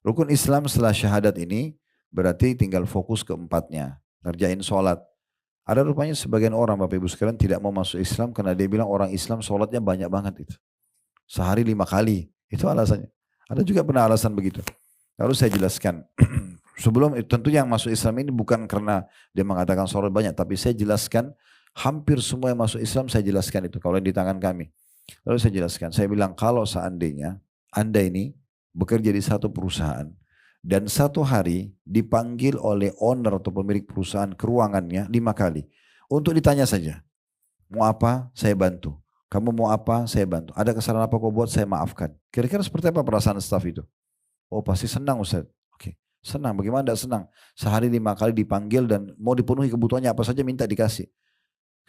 Rukun Islam setelah syahadat ini berarti tinggal fokus ke empatnya. Ngerjain sholat. Ada rupanya sebagian orang Bapak Ibu sekalian tidak mau masuk Islam karena dia bilang orang Islam sholatnya banyak banget itu. Sehari 5 kali. Itu alasannya. Ada juga pernah alasan begitu. Lalu saya jelaskan. Sebelum itu tentu yang masuk Islam ini bukan karena dia mengatakan sholat banyak. Tapi saya jelaskan hampir semua yang masuk Islam saya jelaskan itu. Kalau yang di tangan kami. Lalu saya jelaskan. Saya bilang kalau seandainya Anda ini bekerja di satu perusahaan. Dan satu hari dipanggil oleh owner atau pemilik perusahaan ke ruangannya 5 kali. Untuk ditanya saja. Mau apa? Saya bantu. Kamu mau apa? Saya bantu. Ada kesalahan apa kau buat? Saya maafkan. Kira-kira seperti apa perasaan staf itu? Oh pasti senang Ustaz. Oke. Senang. Bagaimana tidak senang? Sehari 5 kali dipanggil dan mau dipenuhi kebutuhannya apa saja minta dikasih.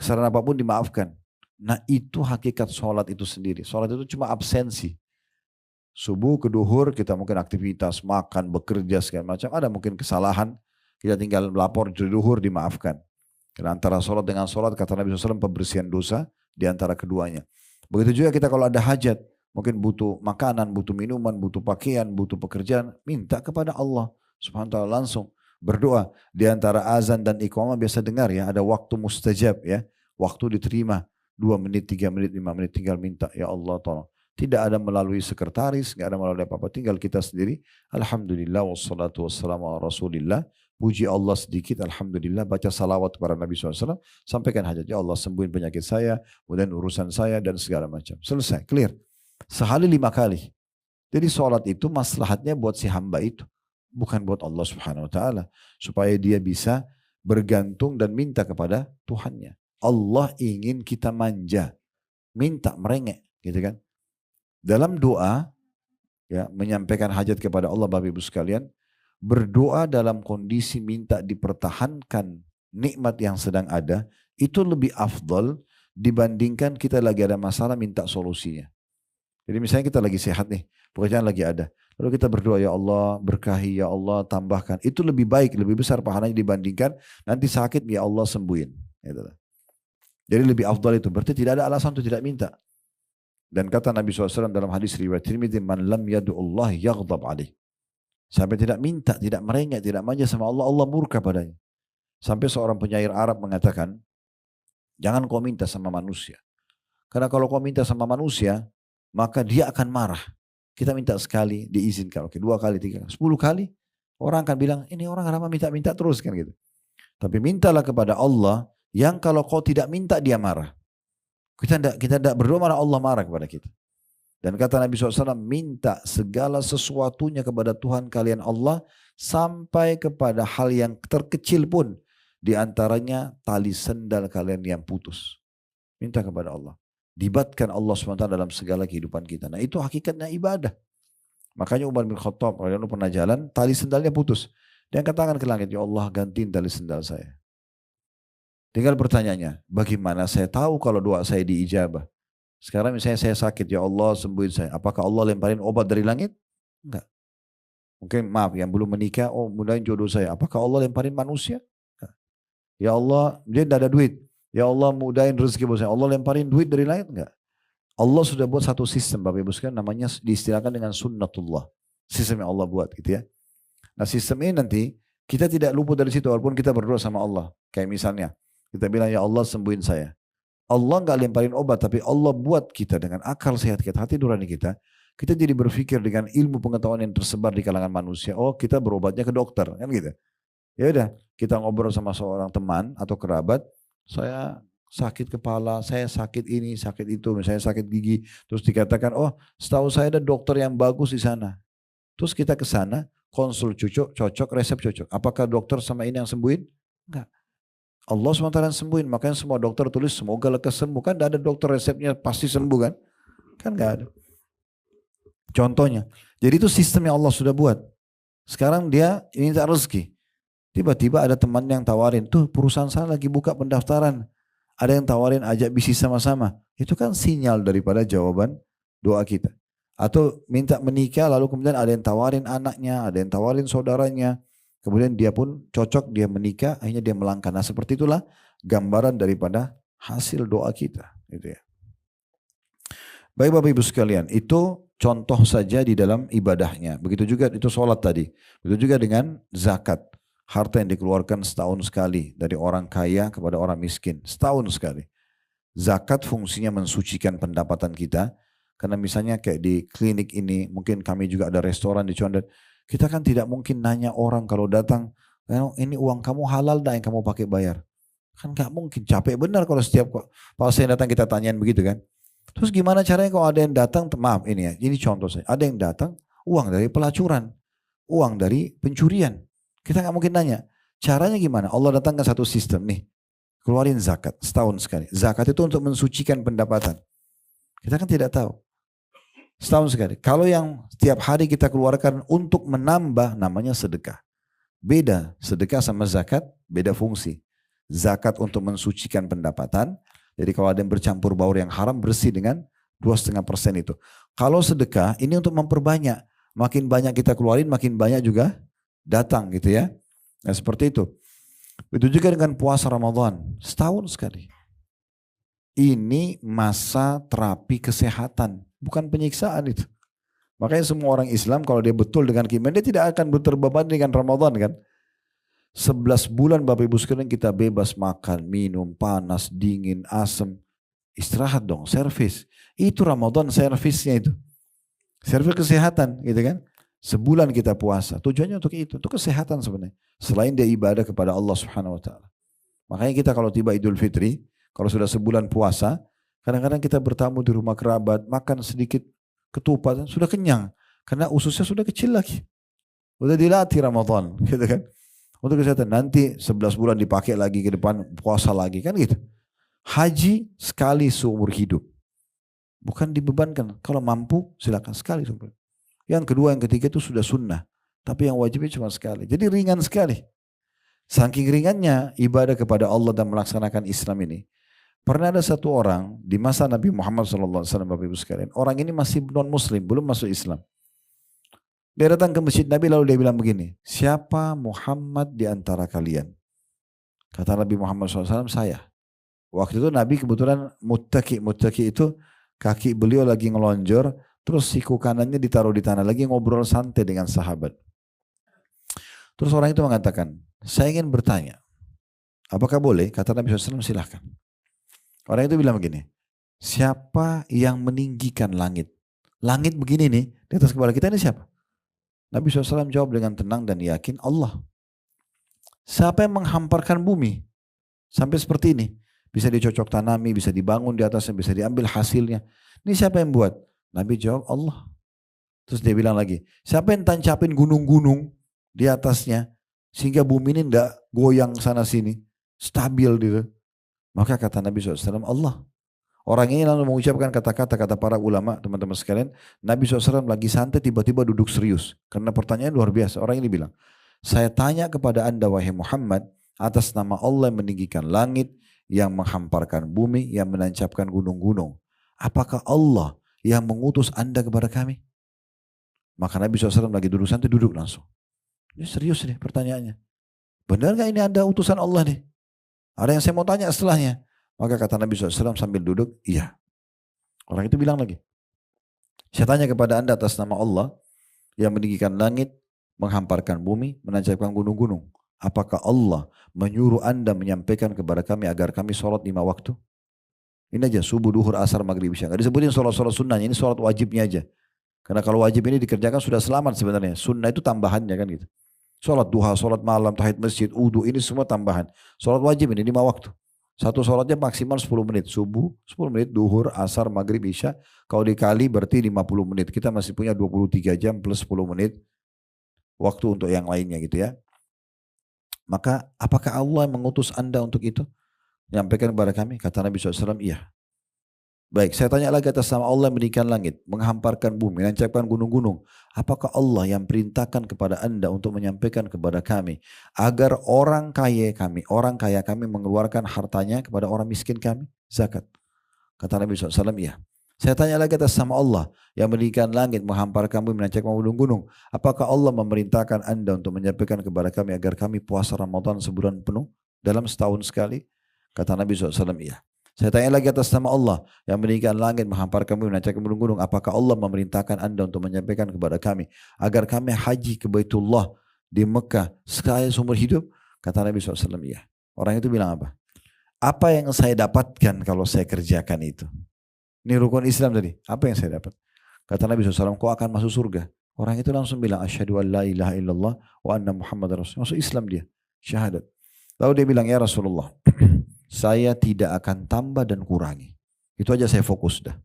Kesalahan apapun dimaafkan. Nah itu hakikat sholat itu sendiri. Sholat itu cuma absensi. Subuh ke duhur kita mungkin aktivitas, makan, bekerja segala macam. Ada mungkin kesalahan, kita tinggal melapor di duhur dimaafkan. Karena antara sholat dengan sholat kata Nabi SAW pembersihan dosa di antara keduanya. Begitu juga kita kalau ada hajat, mungkin butuh makanan, butuh minuman, butuh pakaian, butuh pekerjaan, minta kepada Allah Subhanahu wa taala langsung berdoa. Di antara azan dan iqamah biasa dengar ya, ada waktu mustajab ya, waktu diterima 2 menit, 3 menit, 5 menit tinggal minta ya Allah tolong. Tidak ada melalui sekretaris, tidak ada melalui apa-apa, tinggal kita sendiri. Alhamdulillah wassalatu wassalamu ala rasulillah. Puji Allah sedikit, Alhamdulillah, baca salawat kepada Nabi SAW, sampaikan hajat, ya Allah sembuhin penyakit saya, kemudian urusan saya dan segala macam. Selesai, clear. Sehari 5 kali. Jadi sholat itu maslahatnya buat si hamba itu. Bukan buat Allah Subhanahu Wa Taala. Supaya dia bisa bergantung dan minta kepada Tuhannya. Allah ingin kita manja. Minta, merengek. Gitu kan. Dalam doa, ya, menyampaikan hajat kepada Allah Bapak Ibu sekalian, berdoa dalam kondisi minta dipertahankan nikmat yang sedang ada, itu lebih afdal dibandingkan kita lagi ada masalah minta solusinya. Jadi misalnya kita lagi sehat nih, pekerjaan lagi ada. Lalu kita berdoa, ya Allah berkahi, ya Allah tambahkan. Itu lebih baik, lebih besar pahalanya dibandingkan nanti sakit, ya Allah sembuhin. Jadi lebih afdal itu. Berarti tidak ada alasan untuk tidak minta. Dan kata Nabi SAW dalam hadis riwayat Tirmidzi, man lam yad'ullah yaghdab alaih. Sampai tidak minta, tidak merengek, tidak manja sama Allah, Allah murka padanya. Sampai seorang penyair Arab mengatakan, jangan kau minta sama manusia. Karena kalau kau minta sama manusia, maka dia akan marah. Kita minta sekali, diizinkan. Oke, 2 kali, 3 kali, 10 kali. Orang akan bilang, ini orang kenapa minta-minta terus kan gitu. Tapi mintalah kepada Allah, yang kalau kau tidak minta dia marah. Kita tidak berdoa malah Allah marah kepada kita. Dan kata Nabi SAW, minta segala sesuatunya kepada Tuhan kalian Allah, sampai kepada hal yang terkecil pun, diantaranya tali sendal kalian yang putus. Minta kepada Allah. Libatkan Allah SWT dalam segala kehidupan kita. Nah itu hakikatnya ibadah. Makanya Umar bin Khattab, kalau pernah jalan, tali sendalnya putus. Dia katakan ke langit, ya Allah gantiin tali sendal saya. Tinggal pertanyaannya, bagaimana saya tahu kalau doa saya diijabah? Sekarang misalnya saya sakit, ya Allah sembuhin saya. Apakah Allah lemparin obat dari langit? Enggak. Mungkin maaf yang belum menikah, oh mudahin jodoh saya. Apakah Allah lemparin manusia? Enggak. Ya Allah, dia tidak ada duit. Ya Allah mudahin rezeki buat saya. Allah lemparin duit dari langit? Enggak. Allah sudah buat satu sistem Bapak Ibu sekalian, namanya diistilahkan dengan sunnatullah. Sistem yang Allah buat gitu ya. Nah sistem ini nanti kita tidak luput dari situ walaupun kita berdoa sama Allah. Kayak misalnya kita bilang ya Allah sembuhin saya. Allah nggak lemparin obat tapi Allah buat kita dengan akal sehat kita, hati nurani kita. Kita jadi berpikir dengan ilmu pengetahuan yang tersebar di kalangan manusia. Oh kita berobatnya ke dokter kan gitu. Ya udah kita ngobrol sama seorang teman atau kerabat. Saya sakit kepala, saya sakit ini, sakit itu, misalnya sakit gigi. Terus dikatakan oh setahu saya ada dokter yang bagus di sana. Terus kita ke sana konsul cocok, resep cocok. Apakah dokter sama ini yang sembuhin? Enggak. Allah SWT yang sembuhin. Makanya semua dokter tulis semoga lekas sembuh. Kan tidak ada dokter resepnya pasti sembuh kan? Kan nggak ada. Contohnya. Jadi itu sistem yang Allah sudah buat. Sekarang dia ini tak rezeki. Tiba-tiba ada teman yang tawarin. Tuh perusahaan saya lagi buka pendaftaran. Ada yang tawarin ajak bisnis sama-sama. Itu kan sinyal daripada jawaban doa kita. Atau minta menikah lalu kemudian ada yang tawarin anaknya. Ada yang tawarin saudaranya. Kemudian dia pun cocok, dia menikah, akhirnya dia melangkah. Nah seperti itulah gambaran daripada hasil doa kita. Gitu ya. Baik Bapak Ibu sekalian, itu contoh saja di dalam ibadahnya. Begitu juga itu sholat tadi. Begitu juga dengan zakat. Harta yang dikeluarkan setahun sekali dari orang kaya kepada orang miskin. Setahun sekali. Zakat fungsinya mensucikan pendapatan kita. Karena misalnya kayak di klinik ini, mungkin kami juga ada restoran di Condet. Kita kan tidak mungkin nanya orang kalau datang, ini uang kamu halal dah yang kamu pakai bayar. Kan gak mungkin, capek benar kalau setiap pasien datang kita tanyain begitu kan. Terus gimana caranya kalau ada yang datang, maaf ini ya, ini contoh saya. Ada yang datang uang dari pelacuran, uang dari pencurian. Kita gak mungkin nanya, caranya gimana? Allah datangkan satu sistem nih, keluarin zakat setahun sekali. Zakat itu untuk mensucikan pendapatan. Kita kan tidak tahu. Setahun sekali. Kalau yang setiap hari kita keluarkan untuk menambah, namanya sedekah. Beda, sedekah sama zakat, beda fungsi. Zakat untuk mensucikan pendapatan. Jadi kalau ada yang bercampur baur yang haram, bersih dengan 2,5% itu. Kalau sedekah, ini untuk memperbanyak. Makin banyak kita keluarin, makin banyak juga datang gitu ya. Nah seperti itu. Itu juga dengan puasa Ramadan. Setahun sekali. Ini masa terapi kesehatan, bukan penyiksaan itu. Makanya semua orang Islam kalau dia betul dengan keimanan, dia tidak akan terbebani dengan Ramadan kan. 11 bulan Bapak Ibu sekalian kita bebas makan, minum, panas, dingin, asam. Istirahat dong, servis. Itu Ramadan servisnya itu. Servis kesehatan gitu kan. Sebulan kita puasa, tujuannya untuk itu, untuk kesehatan sebenarnya. Selain dia ibadah kepada Allah Subhanahu Wa Taala. Makanya kita kalau tiba Idul Fitri, kalau sudah sebulan puasa, kadang-kadang kita bertamu di rumah kerabat, makan sedikit ketupat, sudah kenyang. Karena ususnya sudah kecil lagi. Sudah dilatih Ramadan, gitu kan. Untuk kesehatan, nanti 11 bulan dipakai lagi ke depan, puasa lagi, kan gitu. Haji sekali seumur hidup. Bukan dibebankan. Kalau mampu, silakan sekali seumur hidup. Yang kedua, yang ketiga itu sudah sunnah. Tapi yang wajibnya cuma sekali. Jadi ringan sekali. Saking ringannya ibadah kepada Allah dan melaksanakan Islam ini. Pernah ada satu orang di masa Nabi Muhammad SAW, Bapak Ibu sekalian. Orang ini masih non muslim, belum masuk Islam. Dia datang ke masjid Nabi lalu dia bilang begini, siapa Muhammad di antara kalian? Kata Nabi Muhammad SAW, saya. Waktu itu Nabi kebetulan muttaki itu kaki beliau lagi ngelonjor, terus siku kanannya ditaruh di tanah, lagi ngobrol santai dengan sahabat. Terus orang itu mengatakan, saya ingin bertanya, apakah boleh? Kata Nabi SAW, silahkan. Orang itu bilang begini, siapa yang meninggikan langit? Langit begini nih, di atas kepala kita ini siapa? Nabi SAW jawab dengan tenang dan yakin, Allah. Siapa yang menghamparkan bumi? Sampai seperti ini. Bisa dicocok tanami, bisa dibangun di atasnya, bisa diambil hasilnya. Ini siapa yang buat? Nabi jawab, Allah. Terus dia bilang lagi, siapa yang tancapin gunung-gunung di atasnya, sehingga bumi ini tidak goyang sana sini, stabil gitu. Maka kata Nabi SAW, Allah. Orang ini lalu mengucapkan kata-kata para ulama, teman-teman sekalian. Nabi SAW lagi santai tiba-tiba duduk serius. Karena pertanyaan luar biasa. Orang ini bilang, saya tanya kepada anda wahai Muhammad, atas nama Allah yang meninggikan langit, yang menghamparkan bumi, yang menancapkan gunung-gunung. Apakah Allah yang mengutus anda kepada kami? Maka Nabi SAW lagi duduk santai, duduk langsung. Ini serius nih pertanyaannya. Benar gak ini anda utusan Allah nih? Ada yang saya mau tanya setelahnya. Maka kata Nabi SAW sambil duduk, iya. Orang itu bilang lagi, saya tanya kepada anda atas nama Allah yang meninggikan langit, menghamparkan bumi, menancapkan gunung-gunung. Apakah Allah menyuruh anda menyampaikan kepada kami agar kami sholat 5 waktu? Ini aja, subuh, duhur, asar, maghrib, isya. Gak disebutin sholat-sholat sunnahnya, ini sholat wajibnya aja. Karena kalau wajib ini dikerjakan sudah selamat sebenarnya. Sunnah itu tambahannya kan gitu. Sholat duha, sholat malam, tahiyat masjid, wudu, ini semua tambahan. Sholat wajib ini 5 waktu. Satu sholatnya maksimal 10 menit. Subuh 10 menit, duhur, asar, maghrib, isya. Kalau dikali berarti 50 menit. Kita masih punya 23 jam plus 10 menit. Waktu untuk yang lainnya gitu ya. Maka apakah Allah mengutus anda untuk itu? Menyampaikan kepada kami. Kata Nabi SAW, iya. Baik, saya tanya lagi atas nama Allah yang meninggikan langit, menghamparkan bumi, menancapkan gunung-gunung. Apakah Allah yang perintahkan kepada anda untuk menyampaikan kepada kami agar orang kaya kami mengeluarkan hartanya kepada orang miskin kami, zakat? Kata Nabi SAW, iya. Saya tanya lagi atas nama Allah yang meninggikan langit, menghamparkan bumi, menancapkan gunung-gunung. Apakah Allah memerintahkan anda untuk menyampaikan kepada kami agar kami puasa Ramadan sebulan penuh dalam setahun sekali? Kata Nabi SAW, iya. Saya tanya lagi atas nama Allah yang meninggikan langit, menghamparkan bumi, menancapkan gunung-gunung. Apakah Allah memerintahkan anda untuk menyampaikan kepada kami agar kami haji ke Baitullah di Mekah sekali seumur hidup? Kata Nabi SAW, iya. Orang itu bilang apa? Apa yang saya dapatkan kalau saya kerjakan itu? Ini rukun Islam tadi. Apa yang saya dapat? Kata Nabi SAW, kau akan masuk surga. Orang itu langsung bilang, asyhadu an la ilaha illallah wa anna Muhammad Rasulullah. Masuk Islam dia, syahadat. Lalu dia bilang, ya Rasulullah, saya tidak akan tambah dan kurangi. Itu aja saya fokus dah.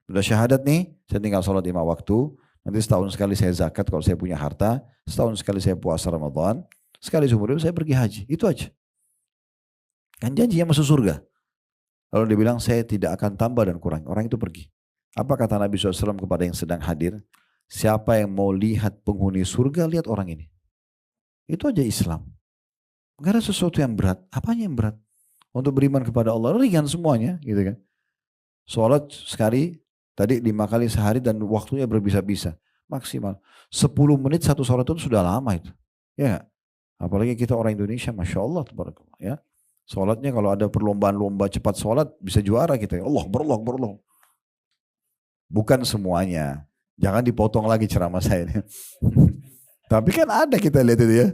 Sudah syahadat nih, saya tinggal sholat 5 waktu. Nanti setahun sekali saya zakat kalau saya punya harta. Setahun sekali saya puasa Ramadan. Sekali seumur hidup saya pergi haji. Itu aja. Kan janjinya masuk surga. Lalu dia bilang, saya tidak akan tambah dan kurangi. Orang itu pergi. Apa kata Nabi SAW kepada yang sedang hadir? Siapa yang mau lihat penghuni surga, lihat orang ini. Itu aja Islam. Gak ada sesuatu yang berat. Apanya yang berat? Untuk beriman kepada Allah, ringan semuanya, gitu kan. Sholat sekali, tadi 5 kali sehari dan waktunya berbisa-bisa. Maksimal. 10 menit satu sholat itu sudah lama itu. Ya, apalagi kita orang Indonesia, Masya Allah. Ya. Sholatnya kalau ada perlombaan-lomba cepat sholat, bisa juara kita. Allah, berloh. Bukan semuanya. Jangan dipotong lagi ceramah saya ini. Tapi kan ada kita lihat itu ya.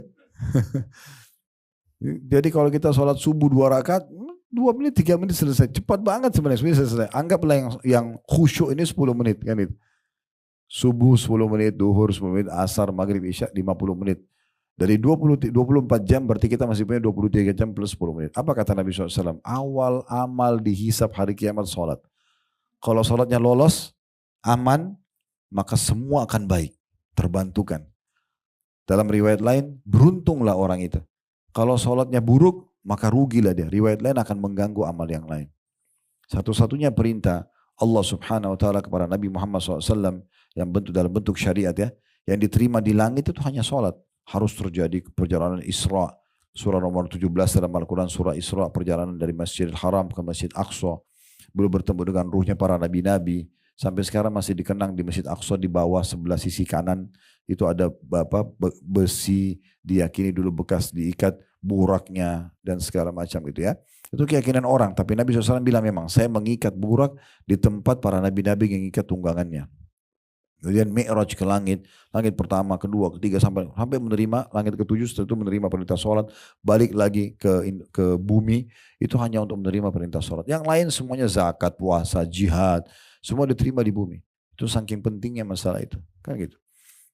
Jadi kalau kita sholat subuh 2 rakaat, 2 menit, 3 menit selesai. Cepat banget sebenarnya selesai. Anggaplah yang khusyuk ini 10 menit kan itu. Subuh 10 menit, duhur 10 menit, asar, maghrib, isya 50 menit. Dari 24 jam berarti kita masih punya 23 jam plus 10 menit. Apa kata Nabi SAW? Awal amal dihisap hari kiamat sholat. Kalau sholatnya lolos, aman, maka semua akan baik. Terbantukan. Dalam riwayat lain, beruntunglah orang itu. Kalau sholatnya buruk, maka rugilah dia. Riwayat lain akan mengganggu amal yang lain. Satu-satunya perintah Allah Subhanahu Wa Taala kepada Nabi Muhammad SAW yang dalam bentuk syariat ya, yang diterima di langit itu hanya sholat. Harus terjadi perjalanan Isra. Surah nomor 17 dalam Al-Quran, surah Isra, perjalanan dari Masjidil Haram ke Masjid Aqsa. Belum bertemu dengan ruhnya para nabi-nabi. Sampai sekarang masih dikenang di Masjid Aqsa di bawah sebelah sisi kanan. Itu ada besi, diyakini dulu bekas diikat buraknya dan segala macam gitu ya. Itu keyakinan orang. Tapi Nabi SAW bilang memang saya mengikat burak di tempat para nabi-nabi yang mengikat tunggangannya. Kemudian Mi'raj ke langit, langit pertama, kedua, ketiga sampai menerima langit ketujuh, setelah itu menerima perintah sholat, balik lagi ke bumi, itu hanya untuk menerima perintah sholat. Yang lain semuanya zakat, puasa, jihad, semua diterima di bumi. Itu saking pentingnya masalah itu, kan gitu.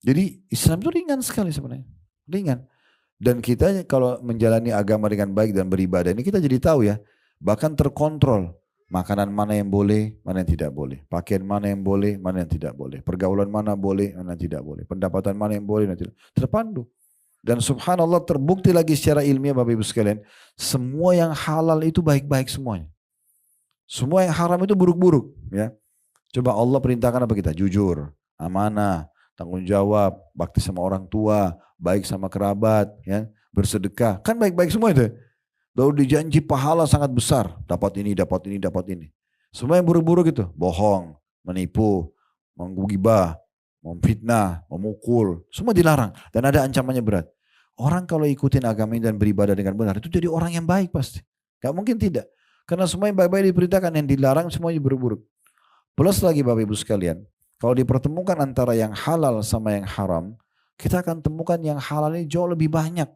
Jadi Islam itu ringan sekali sebenarnya, ringan. Dan kita kalau menjalani agama dengan baik dan beribadah ini kita jadi tahu ya, bahkan terkontrol. Makanan mana yang boleh, mana yang tidak boleh. Pakaian mana yang boleh, mana yang tidak boleh. Pergaulan mana boleh, mana yang tidak boleh. Pendapatan mana yang boleh, mana yang tidak. Terpandu. Dan subhanallah terbukti lagi secara ilmiah Bapak Ibu sekalian. Semua yang halal itu baik-baik semuanya. Semua yang haram itu buruk-buruk. Ya. Coba Allah perintahkan apa kita? Jujur, amanah, tanggung jawab, bakti sama orang tua, baik sama kerabat, ya, bersedekah. Kan baik-baik semua itu. Lalu dijanji pahala sangat besar. Dapat ini, dapat ini, dapat ini. Semua yang buruk-buruk itu. Bohong, menipu, menggibah, memfitnah, memukul. Semua dilarang. Dan ada ancamannya berat. Orang kalau ikutin agama ini dan beribadah dengan benar. Itu jadi orang yang baik pasti. Gak mungkin tidak. Karena semua yang baik-baik diperintahkan. Yang dilarang semuanya buruk-buruk. Plus lagi Bapak Ibu sekalian. Kalau dipertemukan antara yang halal sama yang haram. Kita akan temukan yang halal ini jauh lebih banyak.